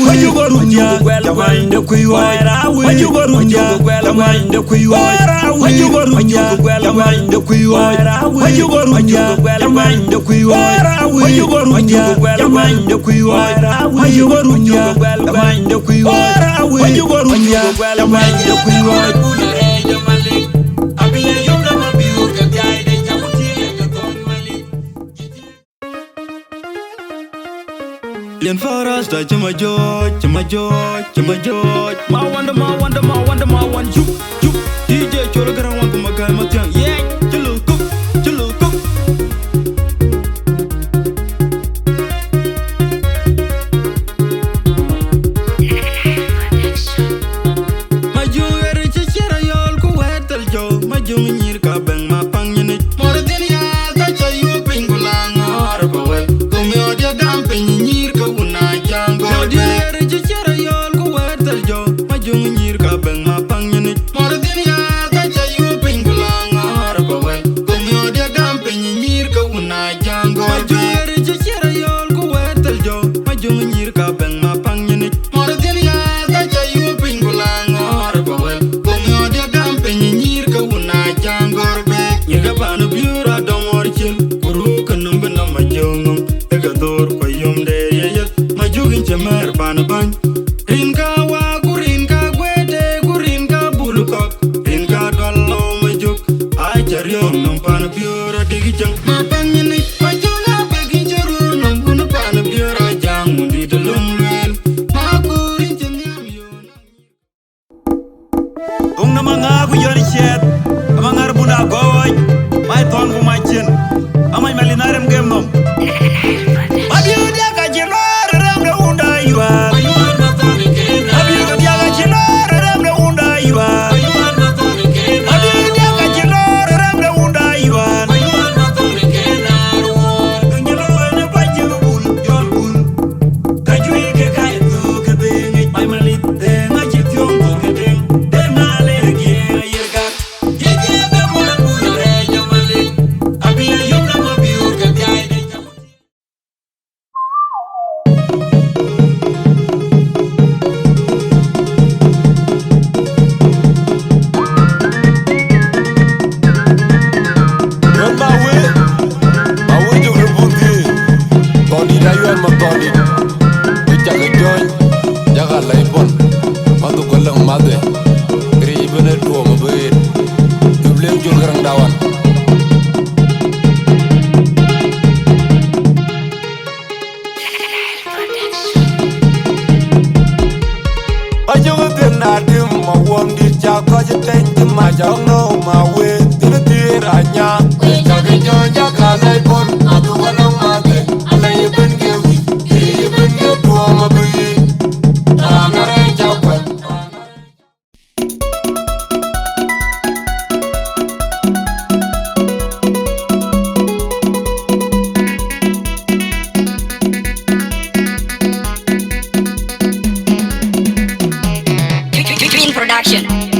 Wajugorunya, Tamanda Kuiwara, Wajugorunya, Tamanda Kuiwara, Wajugorunya, Tamanda Kuiwara, Wajugorunya, Tamanda Kuiwara, Wajugorunya, Tamanda Kuiwara, Wajugorunya, Tamanda Kuiwara, Wajugorunya, Tamanda Kuiwara. Len faras da chama George, ma wanda juk DJ cholo garan wan kuma kai matian yeah chulu cook ma jungere chichera yol ku wetel jo ma jung nyir ka beng ma pang ni mor den ya ta chayu pingulang or bawel kumyo dia dam pin nyir ka una jango jungere chichera yol ku wetel jo ma jung nyir ka beng ma pang ni mor den ya ta chayu pingulang or bawel kumyo dia dam pin nyir ka una jango jungere chichera yol ku wetel jo ma jung nyir ka beng ma pang ni mor den ya ta chayu pingulang or bawel kumyo dia dam pin nyir ka una jango be nyir panu biura domor chin kuru kanum bena ma jongum ega dor ko yumde yeyet ma jugin chemer ban ban rin ka wa gurin ka gwede gurin ka bulukok rin ka dollo ma juk a charyom num pan biura digi jang ma bangini ma jonga begi jaru num bunu pan biura jang mundi dolum lel ma gurin chenyam yon Ung na mga yoni shet, amangar buna goy, may ton bu machin, amay malinarem gemnom. Abiyo dia kajilor ram na unda iwa. Abiyo dia kajilor ram na unda iwa. Abiyo dia kajilor ram na unda iwa. Ngelo ne bajilu bul jol bul. Kajui ke kaitu ke bengi, may malit de ngajit yong to ke deng.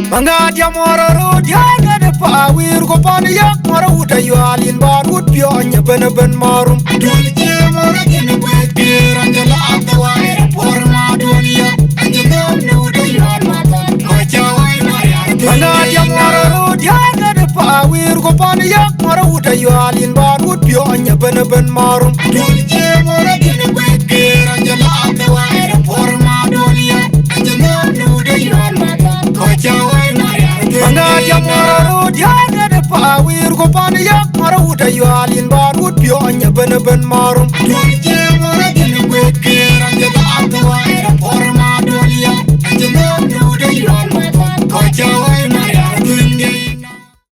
Manga dia moro dia gade pa wir ko pan yak moro uta yo alin bar ut pio nya ben marum dul je moro gene wet rangala atwa por ma dunia anje dom no uta yo ma ko chawai maria manga dia moro dia gade pa wir ko pan yak moro uta yo alin bar ut pio nya ben marum dul je moro gene wet rangala atwa por ma dunia anje dom no uta yo ma ko chawai Manga dia moro dia gade pa wir ko pan yak moro uta yo alin bar ut pio nya ben marum